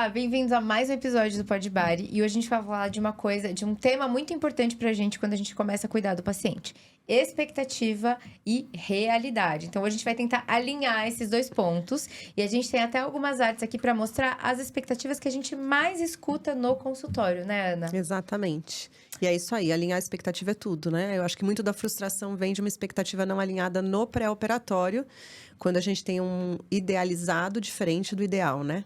Olá, bem-vindos a mais um episódio do Pod Bari. E hoje a gente vai falar de um tema muito importante pra gente quando a gente começa a cuidar do paciente. Expectativa e realidade. Então, hoje a gente vai tentar alinhar esses dois pontos. E a gente tem até algumas artes aqui para mostrar as expectativas que a gente mais escuta no consultório, né, Ana? Exatamente. E é isso aí, alinhar a expectativa é tudo, né? Eu acho que muito da frustração vem de uma expectativa não alinhada no pré-operatório, quando a gente tem um idealizado diferente do ideal, né?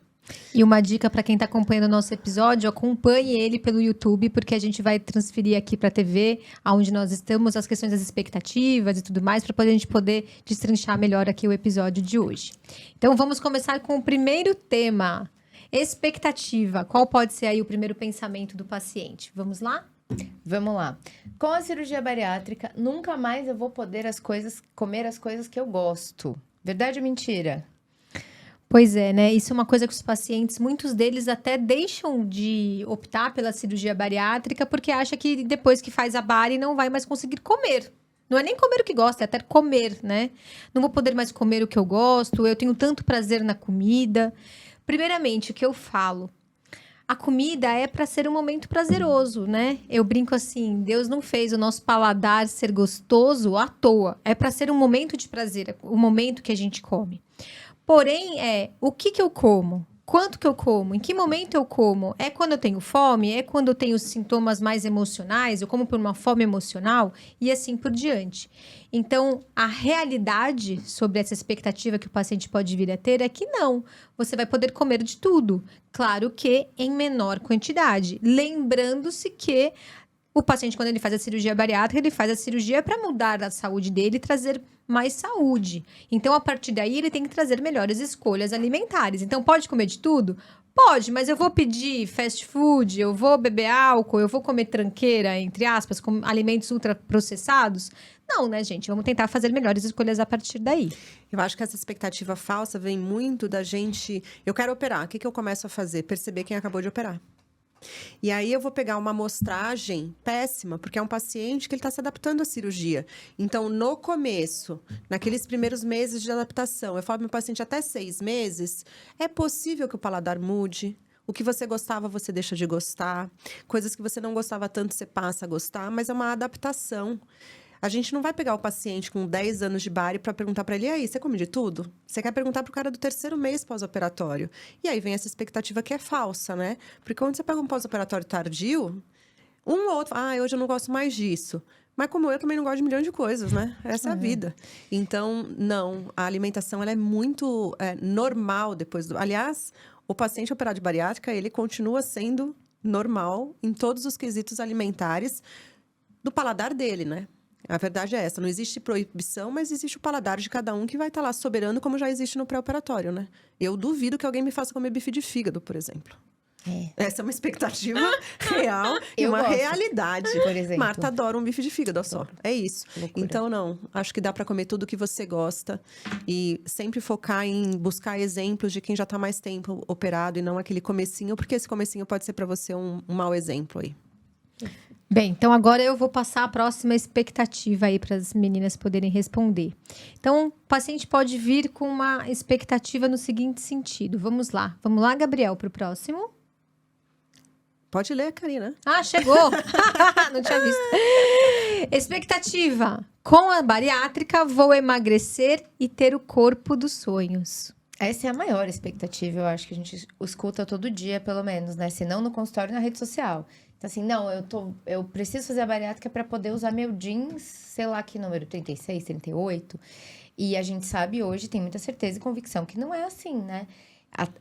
E uma dica para quem está acompanhando o nosso episódio, acompanhe ele pelo YouTube, porque a gente vai transferir aqui para a TV, aonde nós estamos, as questões das expectativas e tudo mais, para a gente poder destrinchar melhor aqui o episódio de hoje. Então, vamos começar com o primeiro tema, expectativa. Qual pode ser aí o primeiro pensamento do paciente? Vamos lá? Vamos lá. Com a cirurgia bariátrica, nunca mais eu vou poder comer as coisas que eu gosto. Verdade ou mentira? Pois é, né? Isso é uma coisa que os pacientes, muitos deles até deixam de optar pela cirurgia bariátrica porque acha que depois que faz a bari não vai mais conseguir comer. Não é nem comer o que gosta, é até comer, né? Não vou poder mais comer o que eu gosto, eu tenho tanto prazer na comida. Primeiramente, o que eu falo? A comida é para ser um momento prazeroso, né? Eu brinco assim, Deus não fez o nosso paladar ser gostoso à toa. É para ser um momento de prazer, o momento que a gente come. Porém, o que eu como? Quanto que eu como? Em que momento eu como? É quando eu tenho fome? É quando eu tenho sintomas mais emocionais? Eu como por uma fome emocional? E assim por diante. Então, a realidade sobre essa expectativa que o paciente pode vir a ter é que não. Você vai poder comer de tudo. Claro que em menor quantidade. Lembrando-se que o paciente, quando ele faz a cirurgia bariátrica, ele faz a cirurgia para mudar a saúde dele e trazer mais saúde. Então, a partir daí, ele tem que trazer melhores escolhas alimentares. Então, pode comer de tudo? Pode, mas eu vou pedir fast food, eu vou beber álcool, eu vou comer tranqueira, entre aspas, com alimentos ultraprocessados? Não, né, gente? Vamos tentar fazer melhores escolhas a partir daí. Eu acho que essa expectativa falsa vem muito da gente... Eu quero operar, o que eu começo a fazer? Perceber quem acabou de operar. E aí eu vou pegar uma amostragem péssima, porque é um paciente que ele está se adaptando à cirurgia. Então, no começo, naqueles primeiros meses de adaptação, eu falo para o meu paciente até 6 meses, é possível que o paladar mude. O que você gostava, você deixa de gostar. Coisas que você não gostava tanto, você passa a gostar, mas é uma adaptação. A gente não vai pegar o paciente com 10 anos de bari para perguntar para ele, e aí, você come de tudo? Você quer perguntar pro cara do 3º mês pós-operatório. E aí vem essa expectativa que é falsa, né? Porque quando você pega um pós-operatório tardio, um ou outro, hoje eu não gosto mais disso. Mas como eu também não gosto de milhões de coisas, né? Essa é a vida. Então, não, a alimentação ela é muito normal depois do... Aliás, o paciente operado de bariátrica, ele continua sendo normal em todos os quesitos alimentares do paladar dele, né? A verdade é essa, não existe proibição, mas existe o paladar de cada um que vai estar lá soberano, como já existe no pré-operatório, né? Eu duvido que alguém me faça comer bife de fígado, por exemplo. Essa é uma expectativa real e uma realidade. Por exemplo. Marta adora um bife de fígado, só. É isso. Loucura. Então, não. Acho que dá para comer tudo que você gosta. E sempre focar em buscar exemplos de quem já está mais tempo operado e não aquele comecinho, porque esse comecinho pode ser para você um mau exemplo aí. Bem, então agora eu vou passar a próxima expectativa aí para as meninas poderem responder. Então, o paciente pode vir com uma expectativa no seguinte sentido. Vamos lá, Gabriel, para o próximo. Pode ler, Karina. Ah, chegou! Não tinha visto. Expectativa. Com a bariátrica, vou emagrecer e ter o corpo dos sonhos. Essa é a maior expectativa, eu acho, que a gente escuta todo dia, pelo menos, né? Se não no consultório, na rede social. Então, assim, não, eu preciso fazer a bariátrica para poder usar meu jeans, sei lá que número, 36, 38. E a gente sabe hoje, tem muita certeza e convicção que não é assim, né?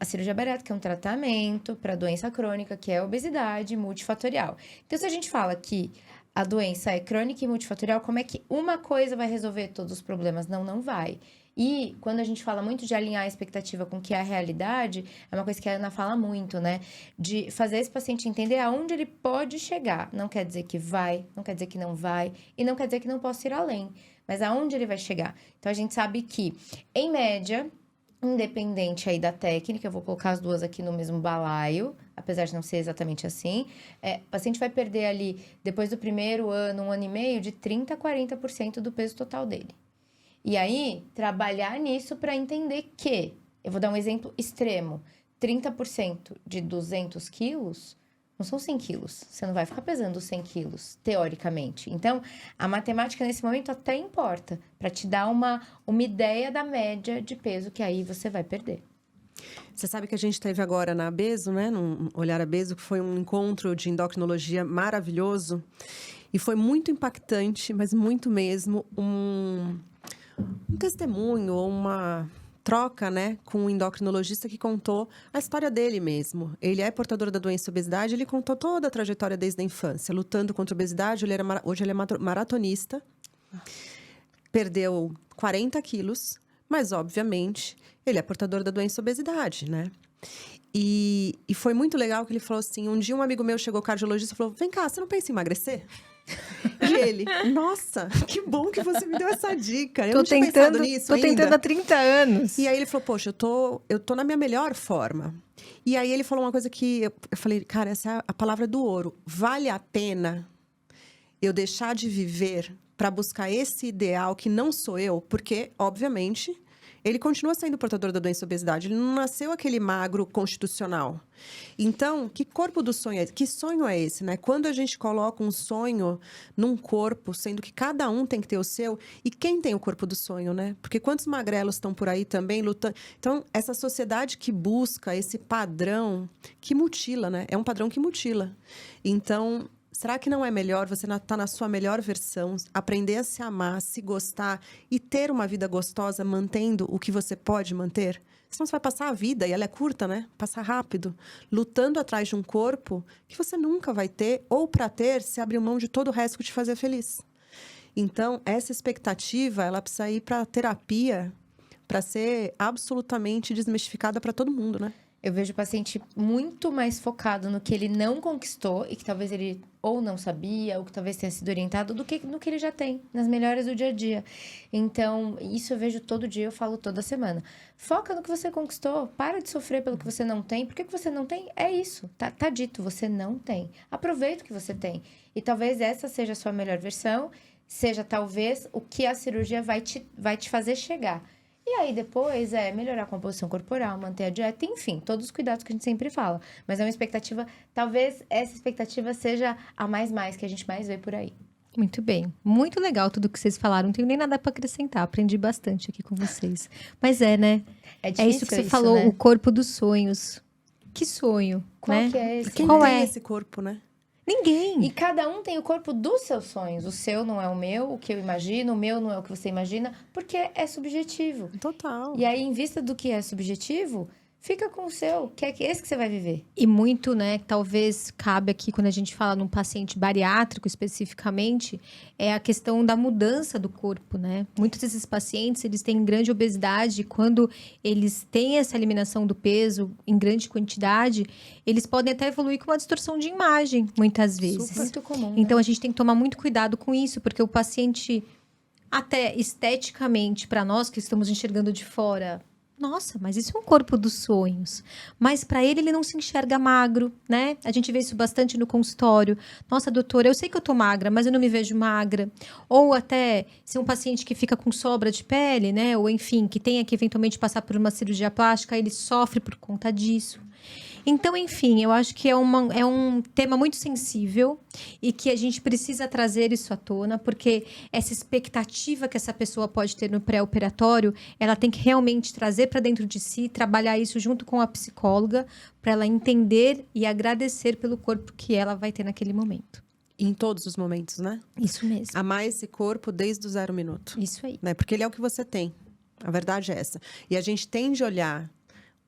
A cirurgia bariátrica é um tratamento para doença crônica, que é a obesidade multifatorial. Então, se a gente fala que a doença é crônica e multifatorial, como é que uma coisa vai resolver todos os problemas? Não, não vai. E quando a gente fala muito de alinhar a expectativa com o que é a realidade, é uma coisa que a Ana fala muito, né? De fazer esse paciente entender aonde ele pode chegar. Não quer dizer que vai, não quer dizer que não vai, e não quer dizer que não possa ir além. Mas aonde ele vai chegar? Então, a gente sabe que, em média, independente aí da técnica, eu vou colocar as duas aqui no mesmo balaio, apesar de não ser exatamente assim, o paciente vai perder ali, depois do primeiro ano, 1 ano e meio, de 30% a 40% do peso total dele. E aí, trabalhar nisso para entender que, eu vou dar um exemplo extremo, 30% de 200 quilos não são 100 quilos. Você não vai ficar pesando 100 quilos, teoricamente. Então, a matemática nesse momento até importa, para te dar uma ideia da média de peso que aí você vai perder. Você sabe que a gente teve agora na Abeso, né? No Olhar Abeso, que foi um encontro de endocrinologia maravilhoso. E foi muito impactante, mas muito mesmo, um testemunho, uma troca, né, com um endocrinologista que contou a história dele mesmo. Ele é portador da doença obesidade, ele contou toda a trajetória desde a infância, lutando contra a obesidade. Hoje ele é maratonista, perdeu 40 quilos, mas, obviamente, ele é portador da doença obesidade, né? E foi muito legal que ele falou assim, um dia um amigo meu chegou, cardiologista, e falou, vem cá, você não pensa em emagrecer? E ele, nossa, que bom que você me deu essa dica. Eu não tinha pensado nisso ainda. Tô tentando há 30 anos. E aí ele falou, poxa, eu tô na minha melhor forma. E aí ele falou uma coisa que eu falei, cara, essa é a palavra do ouro. Vale a pena eu deixar de viver para buscar esse ideal que não sou eu? Porque, obviamente, ele continua sendo portador da doença obesidade. Ele não nasceu aquele magro constitucional. Então, que corpo do sonho é esse? Que sonho é esse, né? Quando a gente coloca um sonho num corpo, sendo que cada um tem que ter o seu, e quem tem o corpo do sonho, né? Porque quantos magrelos estão por aí também lutando? Então, essa sociedade que busca esse padrão que mutila, né? É um padrão que mutila. Então, será que não é melhor você estar na sua melhor versão, aprender a se amar, se gostar e ter uma vida gostosa mantendo o que você pode manter? Senão você vai passar a vida, e ela é curta, né? Passar rápido, lutando atrás de um corpo que você nunca vai ter, ou para ter, se abrir mão de todo o resto que te fazer feliz. Então, essa expectativa, ela precisa ir para terapia para ser absolutamente desmistificada para todo mundo, né? Eu vejo o paciente muito mais focado no que ele não conquistou e que talvez ele ou não sabia, ou que talvez tenha sido orientado, do que no que ele já tem, nas melhoras do dia a dia. Então, isso eu vejo todo dia, eu falo toda semana. Foca no que você conquistou, para de sofrer pelo que você não tem. Por que você não tem? É isso, tá dito, você não tem. Aproveita o que você tem. E talvez essa seja a sua melhor versão, seja talvez o que a cirurgia vai te fazer chegar. E aí, depois, melhorar a composição corporal, manter a dieta, enfim, todos os cuidados que a gente sempre fala. Mas é uma expectativa, talvez essa expectativa seja a mais que a gente mais vê por aí. Muito bem. Muito legal tudo que vocês falaram. Não tenho nem nada para acrescentar. Aprendi bastante aqui com vocês. Mas né? É difícil isso que você falou, né? O corpo dos sonhos. Que sonho, Qual né? que é esse? Quem Qual tem é? esse corpo, né? Ninguém. E cada um tem o corpo dos seus sonhos. O seu não é o meu, o que eu imagino, o meu não é o que você imagina, porque é subjetivo. Total. E aí, em vista do que é subjetivo, fica com o seu, que é esse que você vai viver. E muito, né, talvez cabe aqui, quando a gente fala num paciente bariátrico especificamente, é a questão da mudança do corpo, né? Muitos desses pacientes, eles têm grande obesidade, quando eles têm essa eliminação do peso em grande quantidade, eles podem até evoluir com uma distorção de imagem, muitas vezes. Muito comum. Então, a gente tem que tomar muito cuidado com isso, porque o paciente, até esteticamente, para nós que estamos enxergando de fora, nossa, mas isso é um corpo dos sonhos. Mas para ele não se enxerga magro, né? A gente vê isso bastante no consultório. Nossa, doutora, eu sei que eu tô magra, mas eu não me vejo magra. Ou até, se um paciente que fica com sobra de pele, né? Ou enfim, que tenha que eventualmente passar por uma cirurgia plástica, ele sofre por conta disso. Então, enfim, eu acho que é um tema muito sensível e que a gente precisa trazer isso à tona, porque essa expectativa que essa pessoa pode ter no pré-operatório, ela tem que realmente trazer para dentro de si, trabalhar isso junto com a psicóloga, para ela entender e agradecer pelo corpo que ela vai ter naquele momento. Em todos os momentos, né? Isso mesmo. Amar esse corpo desde o 0 minuto. Isso aí. Né? Porque ele é o que você tem. A verdade é essa. E a gente tende a olhar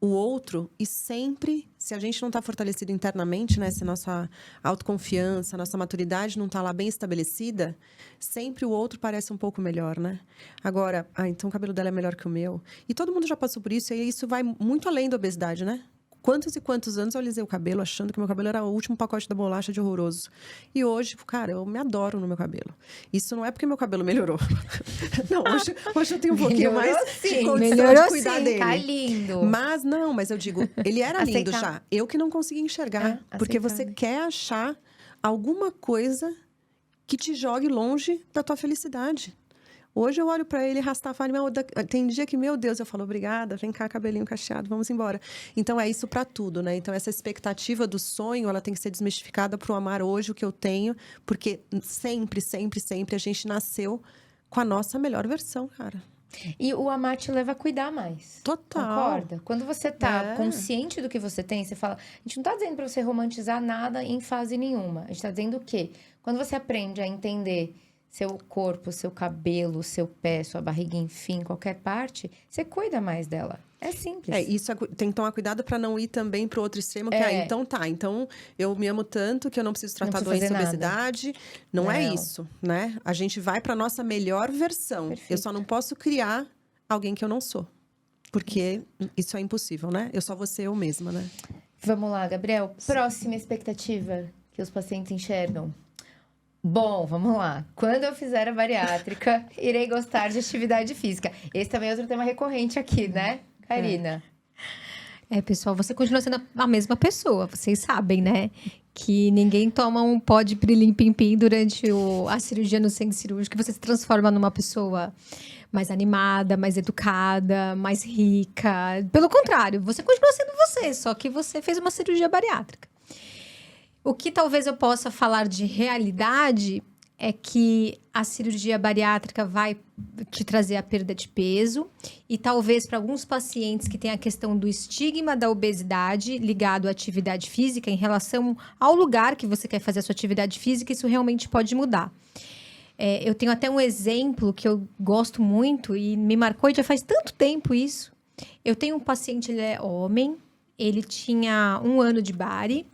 o outro e sempre, se a gente não está fortalecido internamente, né? Se nossa autoconfiança, nossa maturidade não está lá bem estabelecida, sempre o outro parece um pouco melhor, né? Agora, então o cabelo dela é melhor que o meu. E todo mundo já passou por isso, e isso vai muito além da obesidade, né? Quantos e quantos anos eu alisei o cabelo achando que meu cabelo era o último pacote da bolacha de horroroso. E hoje, cara, eu me adoro no meu cabelo. Isso não é porque meu cabelo melhorou. Não, hoje eu tenho um pouquinho mais de condição de cuidar dele. Tá lindo. Mas eu digo, ele era lindo já. Eu que não consegui enxergar. Porque você quer achar alguma coisa que te jogue longe da tua felicidade. Hoje eu olho pra ele, Rastafari, tem dia que, meu Deus, eu falo, obrigada, vem cá, cabelinho cacheado, vamos embora. Então, é isso pra tudo, né? Então, essa expectativa do sonho, ela tem que ser desmistificada pro amar hoje o que eu tenho, porque sempre, sempre, sempre a gente nasceu com a nossa melhor versão, cara. E o amar te leva a cuidar mais. Total. Concorda? Quando você tá consciente do que você tem, você fala... A gente não tá dizendo pra você romantizar nada em fase nenhuma. A gente tá dizendo o quê? Quando você aprende a entender seu corpo, seu cabelo, seu pé, sua barriga, enfim, qualquer parte, você cuida mais dela. É simples. Isso tem que tomar cuidado para não ir também pro outro extremo, que então eu me amo tanto que eu não preciso tratar doença, obesidade. Não é isso, né? A gente vai para nossa melhor versão. Perfeito. Eu só não posso criar alguém que eu não sou. Porque isso é impossível, né? Eu só vou ser eu mesma, né? Vamos lá, Gabriel. Próxima expectativa que os pacientes enxergam. Bom, vamos lá. Quando eu fizer a bariátrica, irei gostar de atividade física. Esse também é outro tema recorrente aqui, né, Karina? Pessoal, você continua sendo a mesma pessoa. Vocês sabem, né? Que ninguém toma um pó de pirilim-pim-pim durante a cirurgia no centro cirúrgico, que você se transforma numa pessoa mais animada, mais educada, mais rica. Pelo contrário, você continua sendo você, só que você fez uma cirurgia bariátrica. O que talvez eu possa falar de realidade é que a cirurgia bariátrica vai te trazer a perda de peso e talvez para alguns pacientes que têm a questão do estigma da obesidade ligado à atividade física em relação ao lugar que você quer fazer a sua atividade física, isso realmente pode mudar. Eu tenho até um exemplo que eu gosto muito e me marcou e já faz tanto tempo isso. Eu tenho um paciente, ele é homem, ele tinha 1 ano de bari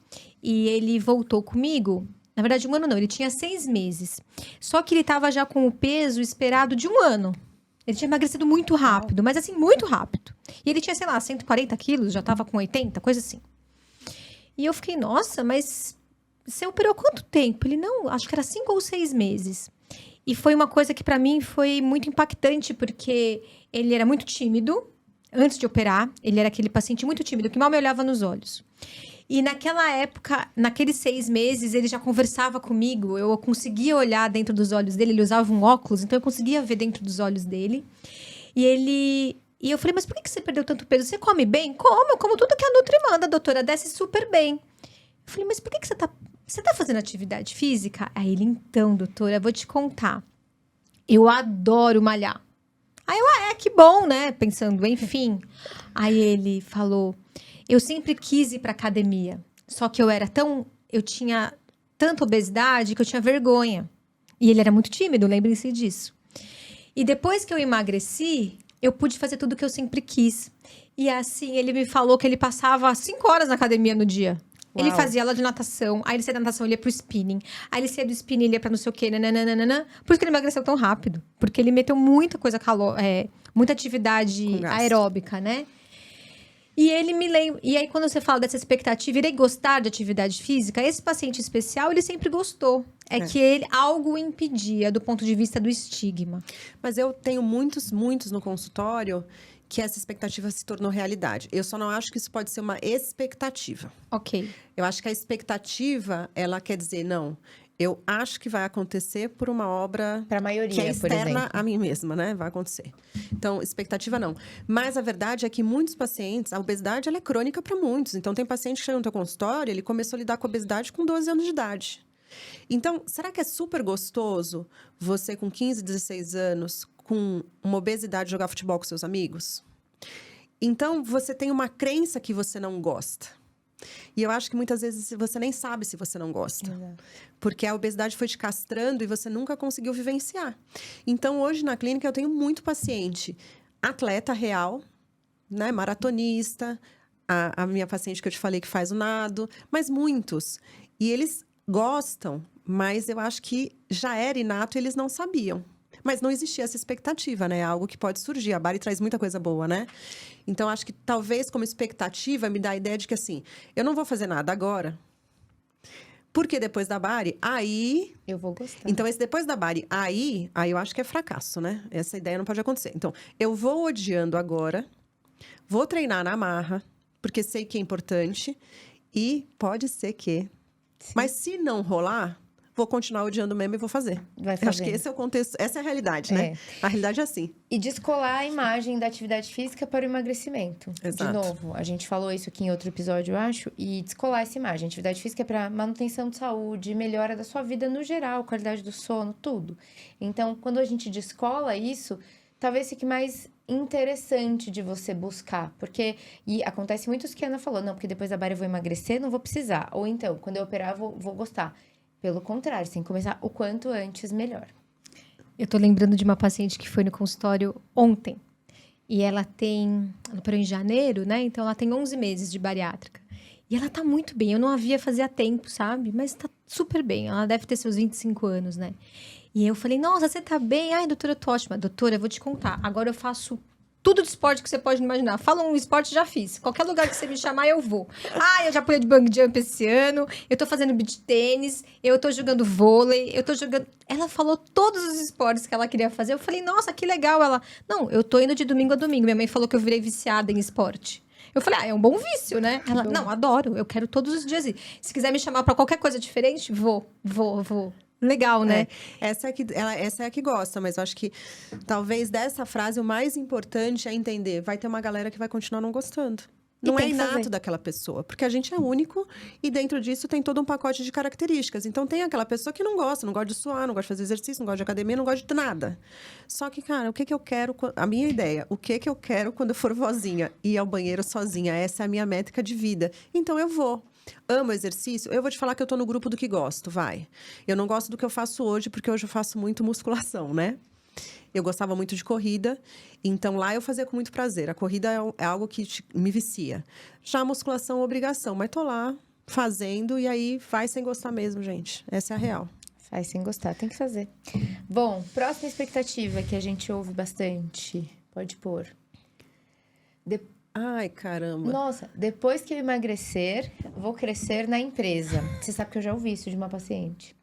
e ele voltou comigo. Na verdade, 1 ano não, ele tinha 6 meses. Só que ele estava já com o peso esperado de 1 ano. Ele tinha emagrecido muito rápido, mas assim, muito rápido. E ele tinha, sei lá, 140 quilos, já estava com 80, coisa assim. E eu fiquei, nossa, mas você operou quanto tempo? Ele, não, acho que era 5 ou 6 meses. E foi uma coisa que para mim foi muito impactante, porque ele era muito tímido. Antes de operar, ele era aquele paciente muito tímido, que mal me olhava nos olhos. E naquela época, naqueles 6 meses, ele já conversava comigo. Eu conseguia olhar dentro dos olhos dele. Ele usava um óculos, então eu conseguia ver dentro dos olhos dele. E eu falei, mas por que você perdeu tanto peso? Você come bem? Eu como tudo que a Nutri manda, doutora. Desce super bem. Eu falei, mas por que você tá fazendo atividade física? Aí ele, então, doutora, eu vou te contar. Eu adoro malhar. Aí eu, que bom, né? Pensando, enfim. Aí ele falou... Eu sempre quis ir pra academia, só que eu tinha tanta obesidade que eu tinha vergonha. E ele era muito tímido, lembrem-se disso. E depois que eu emagreci, eu pude fazer tudo que eu sempre quis. E assim, ele me falou que ele passava 5 horas na academia no dia. Uau. Ele fazia aula de natação, aí ele saía da natação, ele ia pro spinning. Aí ele saía do spinning, ele ia pra não sei o quê, nananana. Por isso que ele emagreceu tão rápido. Porque ele meteu muita coisa muita atividade aeróbica, né? E ele me lembra. E aí, quando você fala dessa expectativa, irei gostar de atividade física, esse paciente especial, ele sempre gostou. Que algo impedia do ponto de vista do estigma. Mas eu tenho muitos no consultório que essa expectativa se tornou realidade. Eu só não acho que isso pode ser uma expectativa. Ok. Eu acho que a expectativa, ela quer dizer, não... Eu acho que vai acontecer por uma obra pra maioria, que é externa a mim mesma, né? Vai acontecer. Então, expectativa não. Mas a verdade é que muitos pacientes, a obesidade ela é crônica para muitos. Então, tem paciente que chega no teu consultório, ele começou a lidar com obesidade com 12 anos de idade. Então, será que é super gostoso você com 15, 16 anos, com uma obesidade, jogar futebol com seus amigos? Então, você tem uma crença que você não gosta. E eu acho que muitas vezes você nem sabe se você não gosta. Exato. Porque a obesidade foi te castrando e você nunca conseguiu vivenciar. Então, hoje na clínica eu tenho muito paciente atleta real, né, maratonista, a minha paciente que eu te falei que faz o nado, mas muitos. E eles gostam, mas eu acho que já era inato e eles não sabiam. Mas não existia essa expectativa, né? É algo que pode surgir. A bari traz muita coisa boa, né? Então, acho que talvez como expectativa me dá a ideia de que, assim, eu não vou fazer nada agora. Porque depois da bari, aí... Eu vou gostar. Então, esse depois da bari, aí eu acho que é fracasso, né? Essa ideia não pode acontecer. Então, eu vou odiando agora, vou treinar na marra, porque sei que é importante. E pode ser que... Sim. Mas se não rolar... vou continuar odiando mesmo e vou fazer. Vai Eu acho que fazendo. esse é o contexto, essa é a realidade, né? A realidade é assim. E descolar a imagem da atividade física para o emagrecimento. Exato. De novo, a gente falou isso aqui em outro episódio, eu acho. E descolar essa imagem. Atividade física é para manutenção de saúde, melhora da sua vida no geral, qualidade do sono, tudo. Então, quando a gente descola isso, talvez fique mais interessante de você buscar. Porque, e acontece muito isso que a Ana falou, não, porque depois da barra eu vou emagrecer, não vou precisar. Ou então, quando eu operar, vou gostar. Pelo contrário, você tem que começar o quanto antes, melhor. Eu tô lembrando de uma paciente que foi no consultório ontem. E ela operou em janeiro, né? Então ela tem 11 meses de bariátrica. E ela tá muito bem. Eu não a via fazia tempo, sabe? Mas tá super bem. Ela deve ter seus 25 anos, né? E eu falei, nossa, você tá bem? Ai, doutora, eu tô ótima. Doutora, eu vou te contar. Agora eu faço tudo de esporte que você pode imaginar. Fala um esporte, já fiz. Qualquer lugar que você me chamar, eu vou. Ah, eu já pulei de bungee jump esse ano. Eu tô fazendo beach tênis. Eu tô jogando vôlei. Eu tô jogando... Ela falou todos os esportes que ela queria fazer. Eu falei, nossa, que legal. Ela, não, eu tô indo de domingo a domingo. Minha mãe falou que eu virei viciada em esporte. Eu falei, é um bom vício, né? Ela, não, adoro. Eu quero todos os dias ir. Se quiser me chamar pra qualquer coisa diferente, vou. Legal, né? Essa é a que gosta, mas eu acho que talvez dessa frase o mais importante é entender, vai ter uma galera que vai continuar não gostando. Não é inato daquela pessoa, porque a gente é único e dentro disso tem todo um pacote de características. Então tem aquela pessoa que não gosta de suar, não gosta de fazer exercício, não gosta de academia, não gosta de nada. Só que, cara, o que eu quero, a minha ideia, o que eu quero quando eu for vozinha? Ir ao banheiro sozinha, essa é a minha métrica de vida. Então eu vou. Amo exercício, eu vou te falar que eu tô no grupo do que gosto, vai. Eu não gosto do que eu faço hoje, porque hoje eu faço muito musculação, né? Eu gostava muito de corrida, então lá eu fazia com muito prazer. A corrida é algo que me vicia. Já a musculação é obrigação, mas tô lá fazendo e aí vai sem gostar mesmo, gente. Essa é a real. Faz sem gostar, tem que fazer. Bom, próxima expectativa que a gente ouve bastante. Pode pôr. Ai, caramba. Nossa, depois que eu emagrecer, vou crescer na empresa. Você sabe que eu já ouvi isso de uma paciente.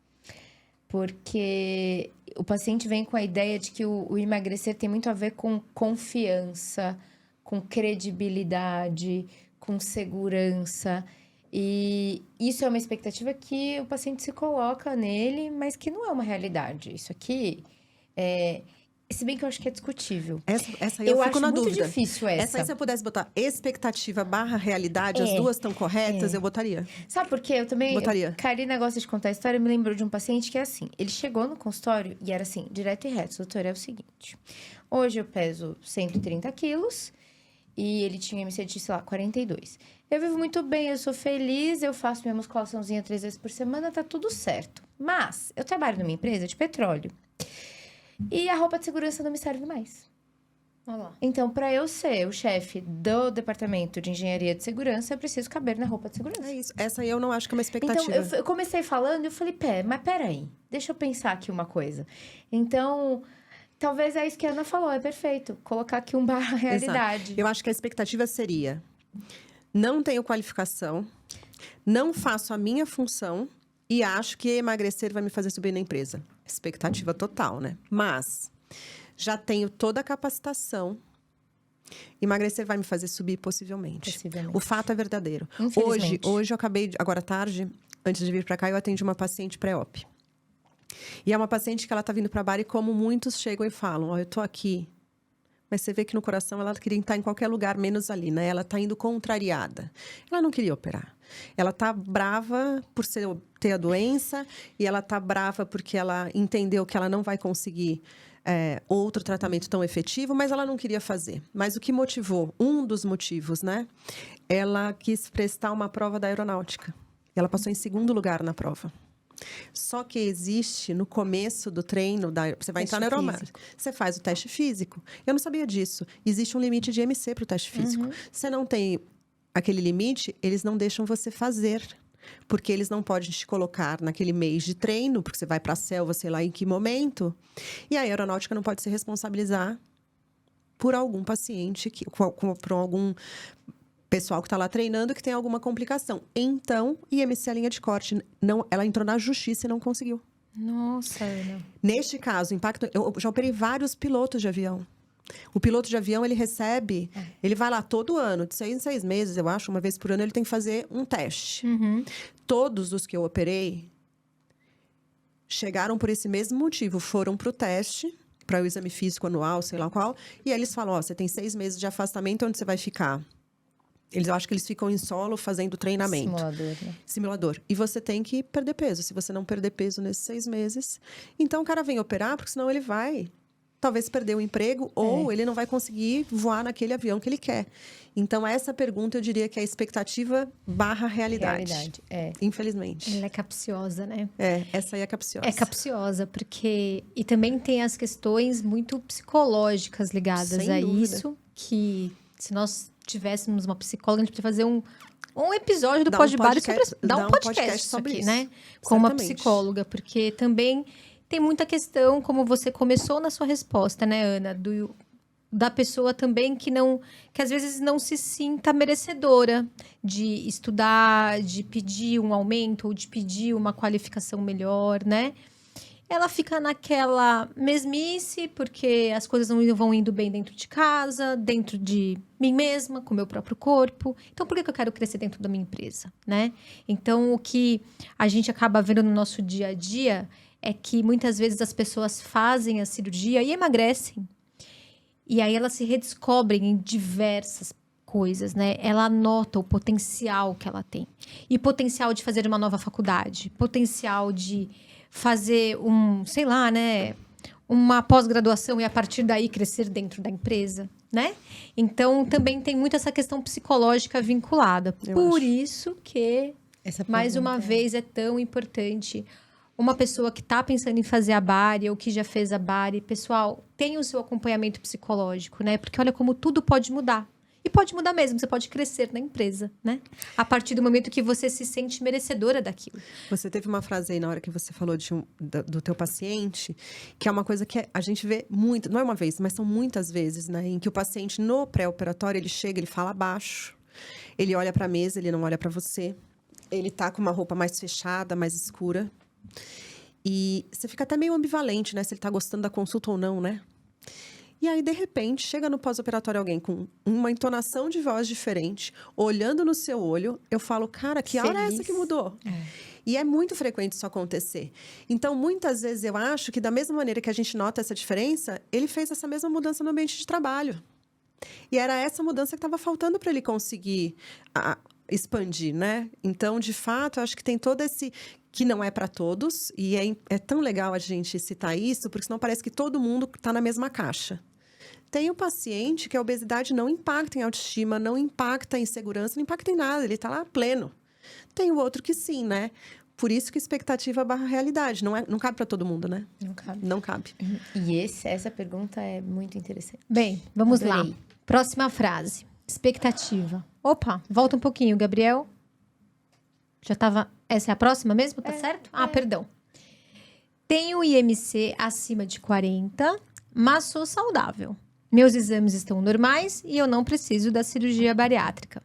Porque o paciente vem com a ideia de que o emagrecer tem muito a ver com confiança, com credibilidade, com segurança. E isso é uma expectativa que o paciente se coloca nele, mas que não é uma realidade. Isso aqui se bem que eu acho que é discutível. Essa aí eu fico acho na muito dúvida. Difícil essa. Essa aí, se eu pudesse botar expectativa / realidade, as duas estão corretas, eu botaria. Sabe por quê? Eu também... Botaria. Karina gosta de contar a história. Eu me lembro de um paciente que é assim. Ele chegou no consultório e era assim, direto e reto. Doutor, é o seguinte. Hoje eu peso 130 quilos e ele tinha MC de, sei lá, 42. Eu vivo muito bem, eu sou feliz, eu faço minha musculaçãozinha 3 vezes por semana, tá tudo certo. Mas eu trabalho numa empresa de petróleo. E a roupa de segurança não me serve mais. Olha lá. Então, para eu ser o chefe do departamento de engenharia de segurança, eu preciso caber na roupa de segurança. É isso. Essa aí eu não acho que é uma expectativa. Então, eu comecei falando e eu falei, mas peraí, deixa eu pensar aqui uma coisa. Então, talvez é isso que a Ana falou, é perfeito. Colocar aqui / realidade. Exato. Eu acho que a expectativa seria, não tenho qualificação, não faço a minha função e acho que emagrecer vai me fazer subir na empresa. Expectativa total, né? Mas já tenho toda a capacitação. Emagrecer vai me fazer subir possivelmente. O fato é verdadeiro. Hoje eu acabei, agora à tarde, antes de vir para cá, eu atendi uma paciente pré-op. E é uma paciente que ela tá vindo para a bar e como muitos chegam e falam, eu tô aqui. Mas você vê que no coração ela queria estar em qualquer lugar, menos ali, né? Ela tá indo contrariada. Ela não queria operar. Ela tá brava por ter a doença e ela tá brava porque ela entendeu que ela não vai conseguir outro tratamento tão efetivo, mas ela não queria fazer. Mas o que motivou, um dos motivos, né? Ela quis prestar uma prova da aeronáutica. Ela passou em segundo lugar na prova. Só que existe, no começo do treino, você vai entrar na aeronáutica, você faz o teste físico. Eu não sabia disso. Existe um limite de MC para o teste físico. Você não tem aquele limite, eles não deixam você fazer. Porque eles não podem te colocar naquele mês de treino, porque você vai para a selva, sei lá em que momento. E a aeronáutica não pode se responsabilizar por algum paciente, por algum pessoal que está lá treinando que tem alguma complicação. Então, IMC, a linha de corte, ela entrou na justiça e não conseguiu. Nossa, Ana. Neste caso, impacto... Eu já operei vários pilotos de avião. O piloto de avião, ele recebe... Ele vai lá todo ano, de 6 em 6 meses, eu acho, uma vez por ano, ele tem que fazer um teste. Todos os que eu operei, chegaram por esse mesmo motivo, foram pro teste, para o exame físico anual, sei lá qual, e aí eles falam, ó, você tem 6 meses de afastamento, onde você vai ficar? Eu acho que eles ficam em solo fazendo treinamento. Simulador, né? Simulador. E você tem que perder peso. Se você não perder peso nesses 6 meses... Então, o cara vem operar, porque senão ele vai... Talvez perder o emprego, ou ele não vai conseguir voar naquele avião que ele quer. Então, essa pergunta, eu diria que é a expectativa / realidade. Infelizmente. Ela é capciosa, né? Essa aí é capciosa. É capciosa, porque... E também tem as questões muito psicológicas ligadas Sem a dúvida. isso, que se nós tivéssemos uma psicóloga, a gente poderia fazer um episódio do Dá um Pode Bar podcast- sobre... dá Dar um um podcast podcast sobre aqui, isso. né? Com uma Certamente. psicóloga, porque também tem muita questão, como você começou na sua resposta, né, Ana? Da pessoa também que às vezes não se sinta merecedora de estudar, de pedir um aumento ou de pedir uma qualificação melhor, né? Ela fica naquela mesmice, porque as coisas não vão indo bem dentro de casa, dentro de mim mesma, com o meu próprio corpo. Então, por que eu quero crescer dentro da minha empresa, né? Então, o que a gente acaba vendo no nosso dia a dia é que muitas vezes as pessoas fazem a cirurgia e emagrecem. E aí elas se redescobrem em diversas coisas, né? Ela nota o potencial que ela tem. E potencial de fazer uma nova faculdade, potencial de fazer sei lá, né? Uma pós-graduação e a partir daí crescer dentro da empresa, né? Então, também tem muito essa questão psicológica vinculada. Por isso que, mais uma vez, é tão importante uma pessoa que está pensando em fazer a Bari ou que já fez a Bari, pessoal, tenha o seu acompanhamento psicológico, né? Porque olha como tudo pode mudar. E pode mudar mesmo, você pode crescer na empresa, né? A partir do momento que você se sente merecedora daquilo. Você teve uma frase aí na hora que você falou do teu paciente, que é uma coisa que a gente vê muito, não é uma vez, mas são muitas vezes, né? Em que o paciente no pré-operatório, ele chega, ele fala baixo, ele olha para a mesa, ele não olha para você, ele tá com uma roupa mais fechada, mais escura. E você fica até meio ambivalente, né? Se ele tá gostando da consulta ou não, né? E aí, de repente, chega no pós-operatório alguém com uma entonação de voz diferente, olhando no seu olho, eu falo, cara, que hora é essa que mudou? E é muito frequente isso acontecer. Então, muitas vezes, eu acho que da mesma maneira que a gente nota essa diferença, ele fez essa mesma mudança no ambiente de trabalho. E era essa mudança que estava faltando para ele conseguir expandir, né? Então, de fato, eu acho que tem todo esse... que não é para todos, e é tão legal a gente citar isso, porque senão parece que todo mundo está na mesma caixa. Tem o paciente que a obesidade não impacta em autoestima, não impacta em segurança, não impacta em nada, ele está lá pleno. Tem o outro que sim, né? Por isso que expectativa / realidade. Não cabe para todo mundo, né? Não cabe. Não cabe. E essa pergunta é muito interessante. Bem, vamos Adorei. lá. Próxima frase. Expectativa. Opa, volta um pouquinho, Gabriel. Já estava... Essa é a próxima mesmo? Tá certo? Perdão. Tenho IMC acima de 40, mas sou saudável. Meus exames estão normais e eu não preciso da cirurgia bariátrica.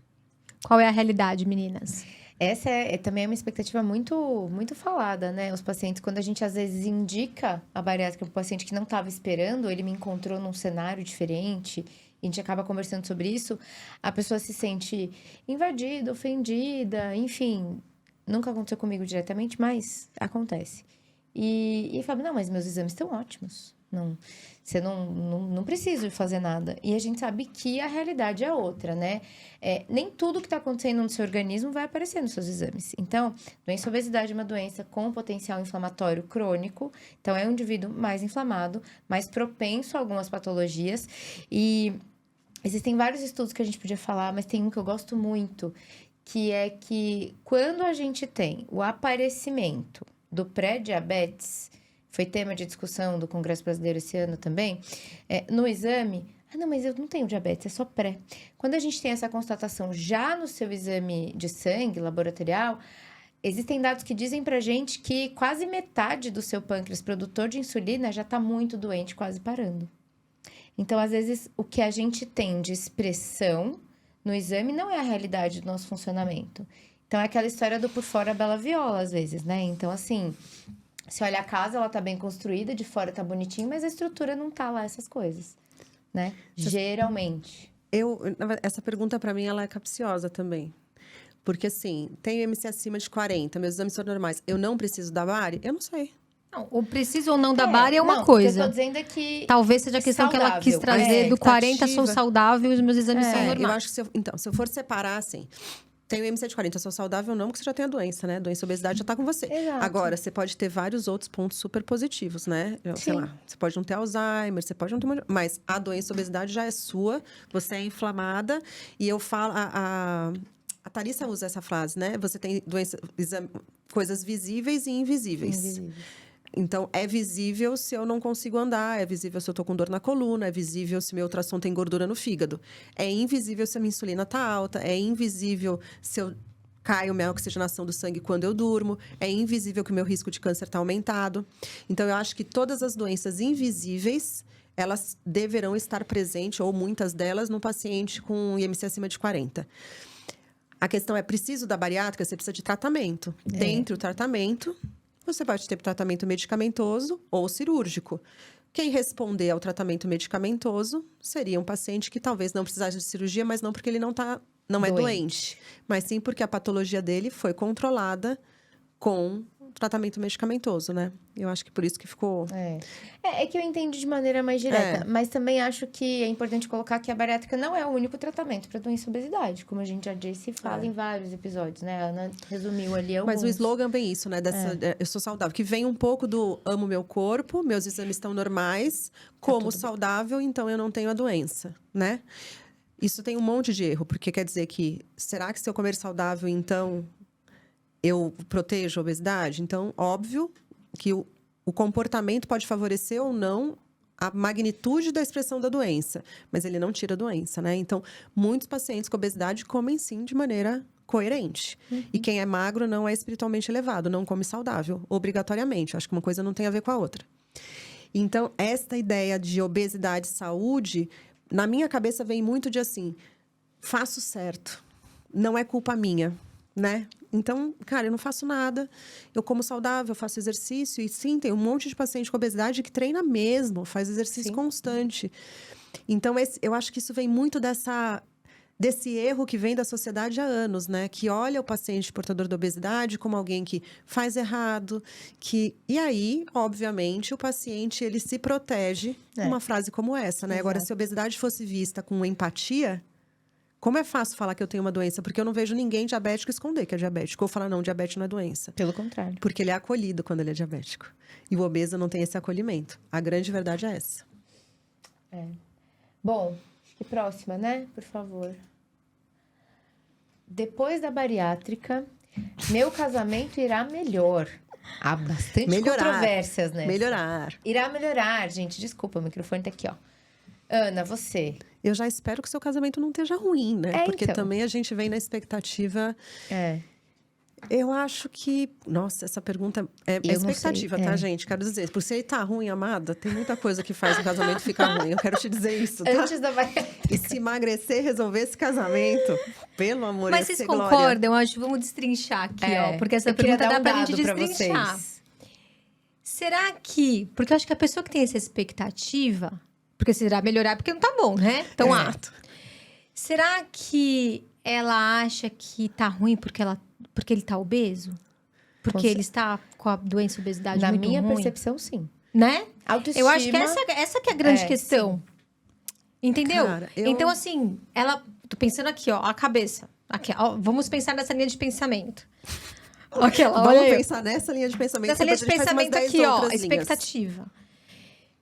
Qual é a realidade, meninas? Essa também é uma expectativa muito, muito falada, né? Os pacientes, quando a gente às vezes indica a bariátrica para um paciente que não estava esperando, ele me encontrou num cenário diferente, e a gente acaba conversando sobre isso, a pessoa se sente invadida, ofendida, enfim. Nunca aconteceu comigo diretamente, mas acontece. E fala, não, mas meus exames estão ótimos. Você não precisa fazer nada. E a gente sabe que a realidade é outra, né? Nem tudo que está acontecendo no seu organismo vai aparecer nos seus exames. Então, doença obesidade é uma doença com potencial inflamatório crônico. Então, é um indivíduo mais inflamado, mais propenso a algumas patologias. E existem vários estudos que a gente podia falar, mas tem um que eu gosto muito, que é que quando a gente tem o aparecimento do pré-diabetes, foi tema de discussão do Congresso Brasileiro esse ano também, no exame, não, mas eu não tenho diabetes, é só pré. Quando a gente tem essa constatação já no seu exame de sangue laboratorial, existem dados que dizem pra gente que quase metade do seu pâncreas produtor de insulina já tá muito doente, quase parando. Então, às vezes, o que a gente tem de expressão no exame não é a realidade do nosso funcionamento. Então, é aquela história do por fora bela viola, às vezes, né? Então, assim, se olha a casa, ela tá bem construída, de fora tá bonitinho, mas a estrutura não tá lá, essas coisas, né? Geralmente. Essa pergunta, para mim, ela é capciosa também. Porque, assim, tenho IMC acima de 40, meus exames são normais. Eu não preciso da Bari? Eu não sei. Não, o preciso ou não da bari é uma não, coisa. O que eu tô dizendo é que... Talvez seja a questão que ela quis saudável. trazer do 40 sou expectativa. saudável e os meus exames são Eu normais. acho que se eu for separar, assim... Tenho MC de 40, eu sou saudável não, porque você já tem a doença, né? Doença e obesidade já tá com você. Exato. Agora, você pode ter vários outros pontos super positivos, né? Sei lá, você pode não ter Alzheimer, você pode não ter... Mas a doença e a obesidade já é sua, você é inflamada. E eu falo... A Thalissa usa essa frase, né? Você tem coisas visíveis e invisíveis. Então, é visível se eu não consigo andar, é visível se eu tô com dor na coluna, é visível se meu ultrassom tem gordura no fígado. É invisível se a minha insulina tá alta, é invisível se eu caio minha oxigenação do sangue quando eu durmo, é invisível que o meu risco de câncer tá aumentado. Então, eu acho que todas as doenças invisíveis, elas deverão estar presentes, ou muitas delas, no paciente com IMC acima de 40. A questão é, preciso da bariátrica? Você precisa de tratamento. Dentre o tratamento... Você pode ter tratamento medicamentoso ou cirúrgico. Quem responder ao tratamento medicamentoso seria um paciente que talvez não precisasse de cirurgia, mas não porque ele não é doente, mas sim porque a patologia dele foi controlada com tratamento medicamentoso, né? Eu acho que por isso que ficou... É que eu entendi de maneira mais direta. Mas também acho que é importante colocar que a bariátrica não é o único tratamento para doença e obesidade. Como a gente já disse e fala em vários episódios, né? A Ana resumiu ali alguns. Mas o slogan vem isso, né? Eu sou saudável. Que vem um pouco do amo meu corpo, meus exames estão normais, como saudável, então eu não tenho a doença, né? Isso tem um monte de erro, porque quer dizer que... Será que se eu comer saudável, então... eu protejo a obesidade? Então, óbvio que o comportamento pode favorecer ou não a magnitude da expressão da doença, mas ele não tira a doença, né? Então, muitos pacientes com obesidade comem sim de maneira coerente. E quem é magro não é espiritualmente elevado, não come saudável, obrigatoriamente. Acho que uma coisa não tem a ver com a outra. Então, esta ideia de obesidade e saúde, na minha cabeça vem muito de assim, faço certo, não é culpa minha, né? Então, cara, eu não faço nada, eu como saudável, eu faço exercício. E sim, tem um monte de paciente com obesidade que treina mesmo, faz exercício constante. Então, eu acho que isso vem muito desse erro que vem da sociedade há anos, né? Que olha o paciente portador da obesidade como alguém que faz errado, E aí, obviamente, o paciente, ele se protege com uma frase como essa, né? Exato. Agora, se a obesidade fosse vista com empatia... Como é fácil falar que eu tenho uma doença? Porque eu não vejo ninguém diabético esconder que é diabético. Ou falar, não, diabetes não é doença. Pelo contrário. Porque ele é acolhido quando ele é diabético. E o obeso não tem esse acolhimento. A grande verdade é essa. Bom, e próxima, né? Por favor. Depois da bariátrica, meu casamento irá melhor. Há bastante controvérsias, né? Melhorar. Irá melhorar, gente. Desculpa, o microfone tá aqui, ó. Ana, você... Eu já espero que o seu casamento não esteja ruim, né? Porque então. também a gente vem na expectativa... Eu acho que... Nossa, essa pergunta é expectativa, tá, gente? Quero dizer, por você tá ruim, amada, tem muita coisa que faz o casamento ficar ruim. Eu quero te dizer isso, tá? Antes da bariátrica. E se emagrecer, resolver esse casamento, pelo amor de Deus. Mas vocês concordam? Acho que vamos destrinchar aqui, ó. Porque essa pergunta dá pra gente destrinchar. Será que... Porque eu acho que a pessoa que tem essa expectativa... Porque será melhorar porque não tá bom, né? Então, será que ela acha que tá ruim porque ele tá obeso? Porque ele está com a doença obesidade muito ruim? Na minha percepção, sim. Né? Autoestima... Eu acho que essa que é a grande questão. Sim. Entendeu? Cara, Então, assim, tô pensando aqui, ó, a cabeça. Aqui, ó, vamos pensar nessa linha de pensamento. Vamos pensar nessa linha de pensamento. Nessa linha de pensamento aqui, ó, expectativa.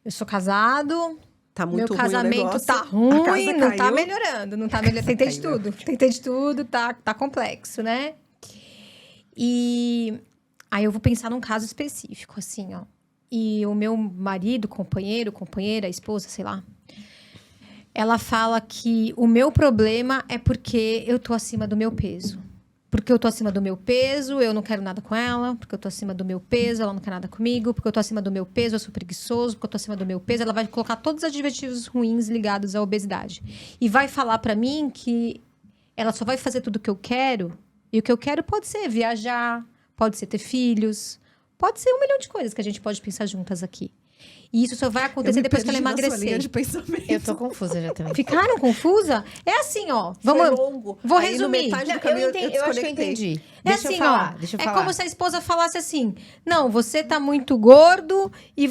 Eu sou casado... Tá muito Meu casamento tá ruim, não tá melhorando. Não tá melhorando. Tentei de tudo, tá complexo, né? E aí eu vou pensar num caso específico, assim, ó. E o meu marido, companheira, esposa, sei lá. Ela fala que o meu problema é porque eu tô acima do meu peso. Porque eu tô acima do meu peso, eu não quero nada com ela. Porque eu tô acima do meu peso, ela não quer nada comigo. Porque eu tô acima do meu peso, eu sou preguiçoso. Porque eu tô acima do meu peso. Ela vai colocar todos os adjetivos ruins ligados à obesidade. E vai falar pra mim que ela só vai fazer tudo o que eu quero. E o que eu quero pode ser viajar, pode ser ter filhos. Pode ser 1 milhão de coisas que a gente pode pensar juntas aqui. E isso só vai acontecer depois que ela emagrecer. De pensamento. Eu tô confusa já também. Ficaram confusa? É assim, ó. Vamos. longo. Vou Aí, no resumir. metade do Não, caminho, eu acho que eu desconectei. entendi. É Deixa assim, eu falar, ó. deixa eu É falar. como se a esposa falasse assim: não, você tá muito gordo e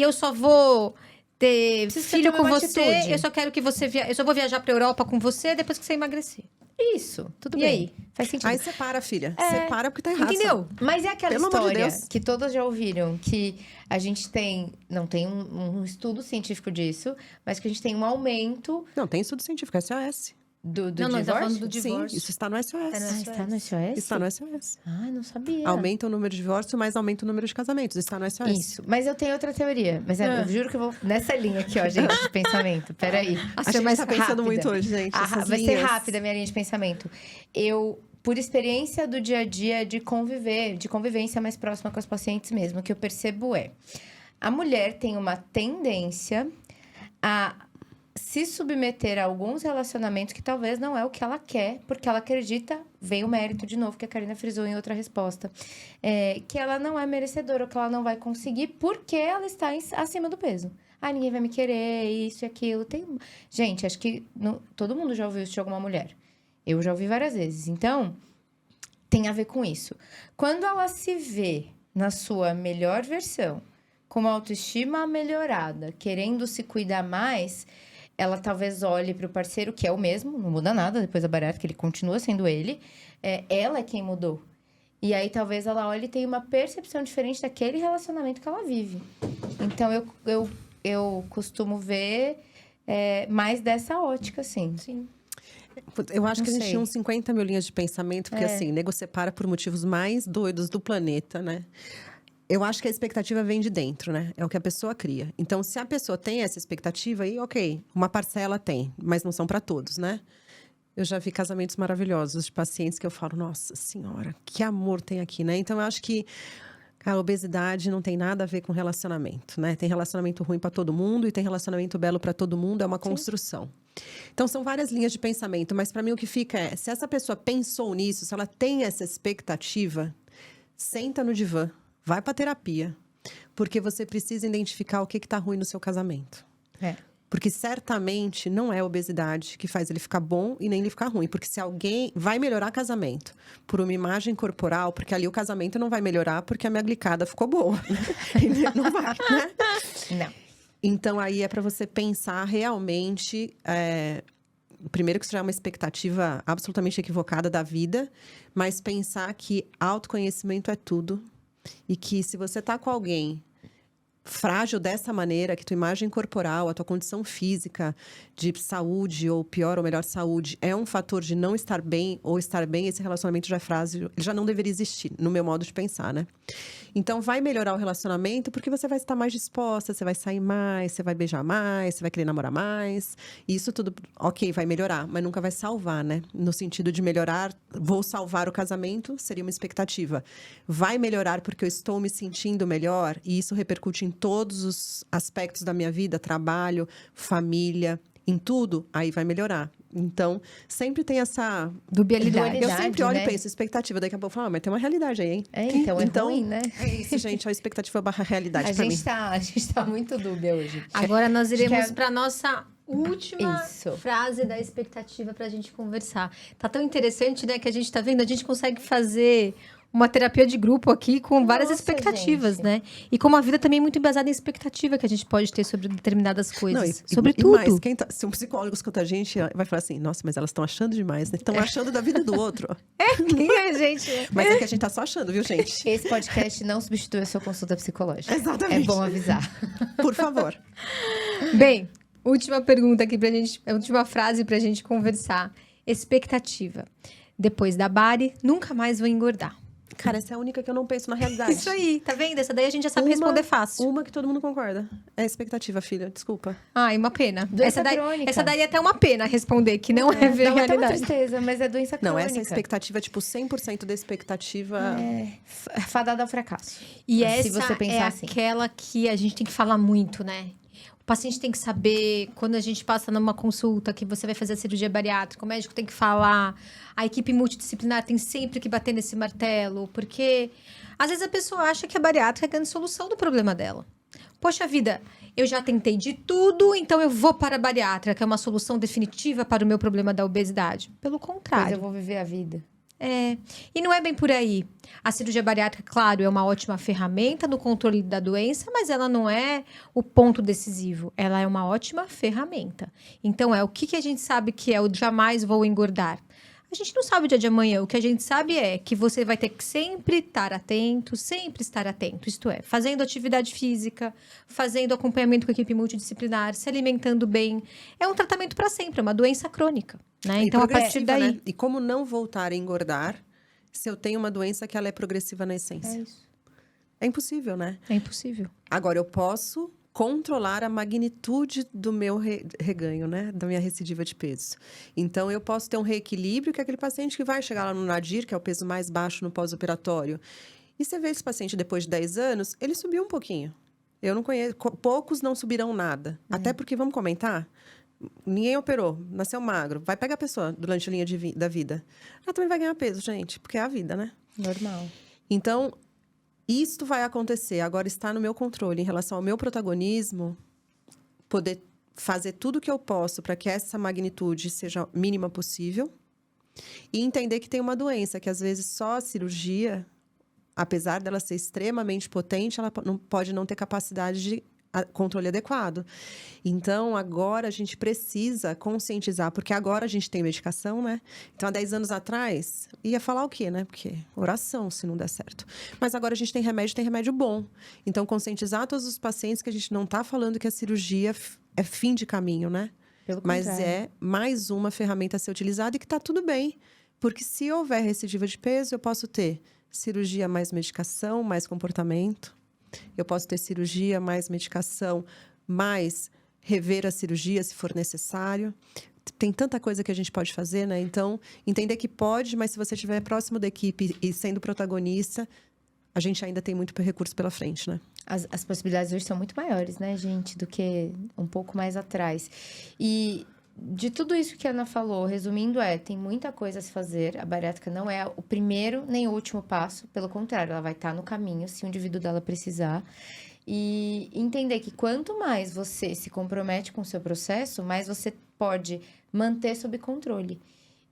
eu só vou ter Preciso filho ter com uma você. atitude. Eu só quero que você eu só vou viajar pra Europa com você depois que você emagrecer. Isso, tudo E bem. aí? Faz sentido. Aí separa, filha. Separa porque tá errado. Entendeu? Mas é aquela Pelo amor de história Deus. que todas já ouviram, que a gente tem, não tem um estudo científico disso, mas que a gente tem um aumento Não, tem estudo científico, SOS. do Não, divórcio. tá falando do Sim, divórcio. isso está no SOS. Tá no Ah, está no SOS? Está no SOS. Ah, não sabia. Aumenta o número de divórcios, mas aumenta o número de casamentos. Está no SOS. Isso. Mas eu tenho outra teoria. Mas eu juro que eu vou nessa linha aqui, ó, gente, de pensamento. Peraí. A gente tá pensando muito hoje, gente. essas Vai ser linhas. rápida a minha linha de pensamento. Eu, por experiência do dia a dia de convivência mais próxima com as pacientes mesmo, o que eu percebo é... A mulher tem uma tendência a se submeter a alguns relacionamentos que talvez não é o que ela quer, porque ela acredita, vem o mérito de novo, que a Karina frisou em outra resposta, que ela não é merecedora, ou que ela não vai conseguir, porque ela está acima do peso. Ah, ninguém vai me querer, isso e aquilo. Gente, acho que todo mundo já ouviu isso de alguma mulher. Eu já ouvi várias vezes. Então, tem a ver com isso. Quando ela se vê na sua melhor versão, com uma autoestima melhorada, querendo se cuidar mais, ela talvez olhe para o parceiro, que é o mesmo, não muda nada depois da bariátrica, ele continua sendo ele. Ela é quem mudou. E aí, talvez ela olhe e tenha uma percepção diferente daquele relacionamento que ela vive. Então, eu costumo ver mais dessa ótica, assim. Sim. Eu acho que a Não gente sei. tinha uns 50 mil linhas de pensamento, porque assim, nego separa por motivos mais doidos do planeta, né? Eu acho que a expectativa vem de dentro, né? É o que a pessoa cria. Então, se a pessoa tem essa expectativa, aí, ok, uma parcela tem, mas não são para todos, né? Eu já vi casamentos maravilhosos de pacientes que eu falo, nossa senhora, que amor tem aqui, né? Então, eu acho que a obesidade não tem nada a ver com relacionamento, né? Tem relacionamento ruim para todo mundo e tem relacionamento belo para todo mundo, é uma construção. Então, são várias linhas de pensamento, mas para mim o que fica é, se essa pessoa pensou nisso, se ela tem essa expectativa, senta no divã, vai para terapia, porque você precisa identificar o que está ruim no seu casamento. Porque certamente não é a obesidade que faz ele ficar bom e nem ele ficar ruim. Porque se alguém vai melhorar casamento por uma imagem corporal, porque ali o casamento não vai melhorar porque a minha glicada ficou boa. Não vai, né? Não. Então, aí é para você pensar realmente... Primeiro que isso já é uma expectativa absolutamente equivocada da vida. Mas pensar que autoconhecimento é tudo. E que se você tá com alguém frágil dessa maneira, que tua imagem corporal, a tua condição física de saúde, ou pior ou melhor saúde, é um fator de não estar bem ou estar bem, esse relacionamento já é frágil, ele já não deveria existir, no meu modo de pensar, né? Então, vai melhorar o relacionamento porque você vai estar mais disposta, você vai sair mais, você vai beijar mais, você vai querer namorar mais. Isso tudo, ok, vai melhorar, mas nunca vai salvar, né? No sentido de melhorar, vou salvar o casamento, seria uma expectativa. Vai melhorar porque eu estou me sentindo melhor e isso repercute em todos os aspectos da minha vida, trabalho, família, em tudo, aí vai melhorar. Então, sempre tem essa... Dualidade. Eu sempre olho e né? penso, expectativa, daqui a pouco eu falo, mas tem uma realidade aí, hein? Então é ruim, né? É isso, gente, a expectativa barra realidade A pra mim. gente tá muito dúbia hoje. Agora nós iremos Acho que para nossa última Isso. frase da expectativa para a gente conversar. Tá tão interessante, né, que a gente tá vendo, a gente consegue fazer uma terapia de grupo aqui com várias Nossa, expectativas, gente. né? E como a vida também é muito embasada em expectativa que a gente pode ter sobre determinadas coisas. Não, sobre e tudo. mais, se um psicólogo escuta a gente, vai falar assim, nossa, mas elas estão achando demais, né? Estão achando da vida do outro. Quem é, gente? Mas é que a gente tá só achando, viu, gente? Esse podcast não substitui a sua consulta psicológica. Exatamente. É bom avisar. Por favor. Bem, última pergunta aqui pra gente, a última frase pra gente conversar. Expectativa. Depois da bari, nunca mais vou engordar. Cara, essa é a única que eu não penso na realidade. Isso aí, tá vendo? Essa daí a gente já sabe responder fácil. Uma que todo mundo concorda. É expectativa, filha. Desculpa. Ai, uma pena. Doença crônica. Essa daí é até uma pena responder, que não é ver Dá até uma realidade. tristeza, mas é doença Não, crônica. essa expectativa, tipo, 100% da expectativa... Fadada ao fracasso. E Se essa você pensar é assim. aquela que a gente tem que falar muito, né? O paciente tem que saber, quando a gente passa numa consulta, que você vai fazer a cirurgia bariátrica, o médico tem que falar, a equipe multidisciplinar tem sempre que bater nesse martelo, porque às vezes a pessoa acha que a bariátrica é a grande solução do problema dela. poxa vida, eu já tentei de tudo, então eu vou para a bariátrica, que é uma solução definitiva para o meu problema da obesidade. Pelo Pois contrário. eu vou viver a vida. E não é bem por aí. A cirurgia bariátrica, claro, é uma ótima ferramenta no controle da doença, mas ela não é o ponto decisivo. Ela é uma ótima ferramenta. Então, o que a gente sabe que é o jamais vou engordar? A gente não sabe o dia de amanhã. O que a gente sabe é que você vai ter que sempre estar atento, sempre estar atento. Isto é, fazendo atividade física, fazendo acompanhamento com a equipe multidisciplinar, se alimentando bem. É um tratamento para sempre, é uma doença crônica. Né? E Então, a partir progressiva, daí... né? E como não voltar a engordar se eu tenho uma doença que ela é progressiva na essência? É isso. É impossível, né? É impossível. Agora, eu posso controlar a magnitude do meu reganho, né? Da minha recidiva de peso. Então, eu posso ter um reequilíbrio, que é aquele paciente que vai chegar lá no nadir, que é o peso mais baixo no pós-operatório. E você vê esse paciente depois de 10 anos, ele subiu um pouquinho. Eu não conheço, poucos não subirão nada. Até porque, vamos comentar, ninguém operou, nasceu magro. Vai pegar a pessoa durante a linha da vida. Ela também vai ganhar peso, gente, porque é a vida, né? Normal. Então, isto vai acontecer. Agora está no meu controle. Em relação ao meu protagonismo, poder fazer tudo o que eu posso para que essa magnitude seja mínima possível. E entender que tem uma doença, que às vezes só a cirurgia, apesar dela ser extremamente potente, ela pode não ter capacidade de controle adequado. Então, agora a gente precisa conscientizar, porque agora a gente tem medicação, né? Então, há 10 anos atrás, ia falar o quê, né? Porque oração, se não der certo. Mas agora a gente tem remédio bom. Então, conscientizar todos os pacientes que a gente não está falando que a cirurgia é fim de caminho, né? Pelo Mas contrário. é mais uma ferramenta a ser utilizada e que está tudo bem. Porque se houver recidiva de peso, eu posso ter cirurgia mais medicação, mais comportamento. Eu posso ter cirurgia, mais medicação, mais rever a cirurgia, se for necessário. Tem tanta coisa que a gente pode fazer, né? Então, entender que pode, mas se você estiver próximo da equipe e sendo protagonista, a gente ainda tem muito recurso pela frente, né? As possibilidades hoje são muito maiores, né, gente, do que um pouco mais atrás. E de tudo isso que a Ana falou, resumindo, tem muita coisa a se fazer. A bariátrica não é o primeiro nem o último passo. Pelo contrário, ela vai estar no caminho, se o indivíduo dela precisar. E entender que quanto mais você se compromete com o seu processo, mais você pode manter sob controle.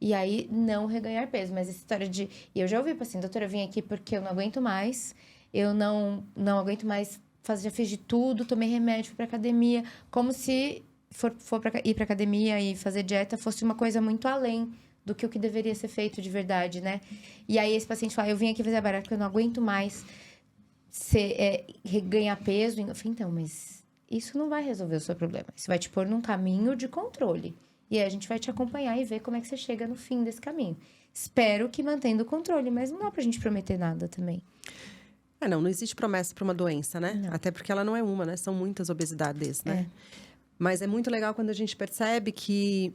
E aí, não reganhar peso. Mas essa história de... E eu já ouvi, assim, doutora, eu vim aqui porque eu não aguento mais. Eu não aguento mais já fiz de tudo, tomei remédio, fui pra academia. Como se ir pra academia e fazer dieta fosse uma coisa muito além do que o que deveria ser feito de verdade, né? E aí, esse paciente fala, eu vim aqui fazer a bariátrica porque eu não aguento mais ganhar peso. Eu falei, então, mas isso não vai resolver o seu problema. Isso vai te pôr num caminho de controle. E aí a gente vai te acompanhar e ver como é que você chega no fim desse caminho. Espero que mantendo o controle, mas não dá pra gente prometer nada também. Não existe promessa para uma doença, né? Não. Até porque ela não é uma, né? São muitas obesidades, né? Mas é muito legal quando a gente percebe que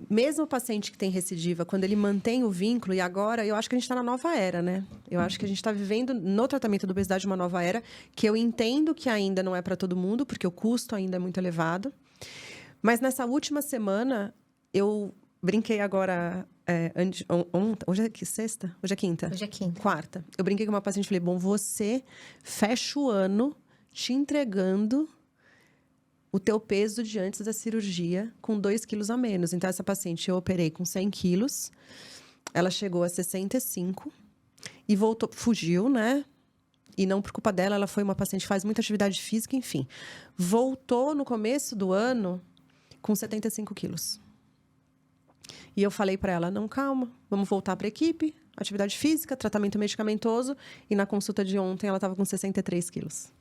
mesmo o paciente que tem recidiva, quando ele mantém o vínculo, e agora eu acho que a gente está na nova era, né? Eu acho que a gente está vivendo no tratamento da obesidade uma nova era, que eu entendo que ainda não é para todo mundo, porque o custo ainda é muito elevado. Mas nessa última semana, eu brinquei agora... hoje é sexta? Hoje é quinta? Hoje é quinta. Quarta. Eu brinquei com uma paciente e falei, bom, você fecha o ano te entregando o teu peso de antes da cirurgia com 2 quilos a menos. Então, essa paciente eu operei com 100 quilos, ela chegou a 65 e voltou, fugiu, né? E não por culpa dela, ela foi uma paciente que faz muita atividade física, enfim. Voltou no começo do ano com 75 quilos. E eu falei para ela, não, calma, vamos voltar para a equipe, atividade física, tratamento medicamentoso. E na consulta de ontem, ela estava com 63 quilos.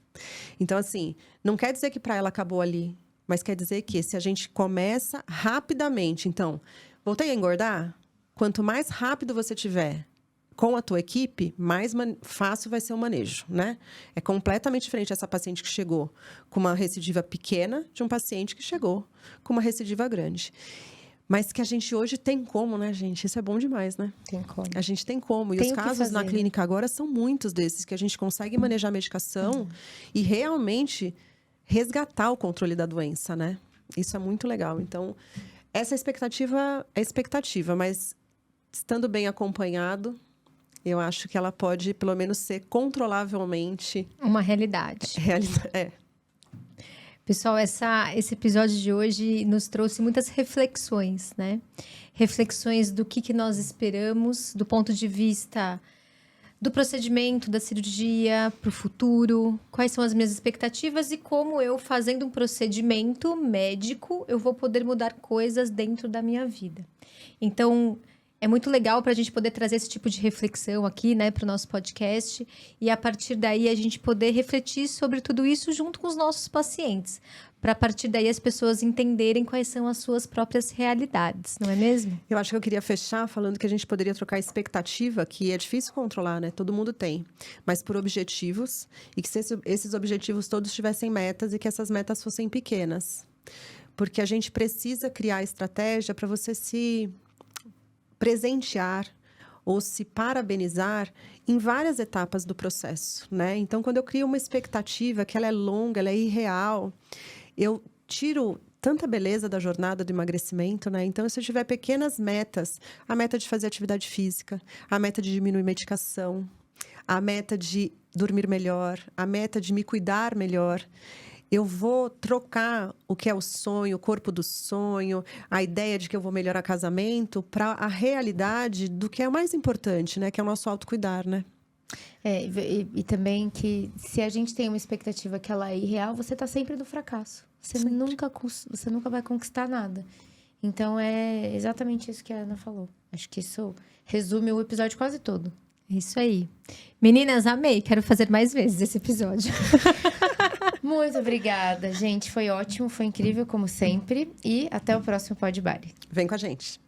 Então, assim, não quer dizer que para ela acabou ali, mas quer dizer que se a gente começa rapidamente... Então, voltei a engordar? Quanto mais rápido você tiver com a tua equipe, mais fácil vai ser o manejo, né? É completamente diferente essa paciente que chegou com uma recidiva pequena de um paciente que chegou com uma recidiva grande. Mas que a gente hoje tem como, né, gente? Isso é bom demais, né? Tem como. A gente tem como. E Tem os o que casos na fazer, clínica agora são muitos desses, que a gente consegue manejar a medicação e realmente resgatar o controle da doença, né? Isso é muito legal. Então, essa expectativa é expectativa, mas estando bem acompanhado, eu acho que ela pode, pelo menos, ser controlavelmente... Uma realidade. Pessoal, esse episódio de hoje nos trouxe muitas reflexões, né? Reflexões do que nós esperamos, do ponto de vista do procedimento, da cirurgia, para o futuro, quais são as minhas expectativas e como eu, fazendo um procedimento médico, eu vou poder mudar coisas dentro da minha vida. Então, é muito legal para a gente poder trazer esse tipo de reflexão aqui, né, para o nosso podcast, e a partir daí a gente poder refletir sobre tudo isso junto com os nossos pacientes, para a partir daí as pessoas entenderem quais são as suas próprias realidades, não é mesmo? Eu acho que eu queria fechar falando que a gente poderia trocar expectativa, que é difícil controlar, né? Todo mundo tem, mas por objetivos, e que esses objetivos todos tivessem metas e que essas metas fossem pequenas. Porque a gente precisa criar estratégia para você se presentear ou se parabenizar em várias etapas do processo, né? Então, quando eu crio uma expectativa que ela é longa, ela é irreal, eu tiro tanta beleza da jornada do emagrecimento, né? Então, se eu tiver pequenas metas, a meta de fazer atividade física, a meta de diminuir medicação, a meta de dormir melhor, a meta de me cuidar melhor, eu vou trocar o que é o sonho, o corpo do sonho, a ideia de que eu vou melhorar casamento para a realidade do que é o mais importante, né? Que é o nosso autocuidar, né? E também que se a gente tem uma expectativa que ela é irreal, você tá sempre no fracasso. Você nunca vai conquistar nada. Então, é exatamente isso que a Ana falou. Acho que isso resume o episódio quase todo. É isso aí. Meninas, amei. Quero fazer mais vezes esse episódio. Muito obrigada, gente. Foi ótimo, foi incrível, como sempre. E até o próximo Pod Bari. Vem com a gente.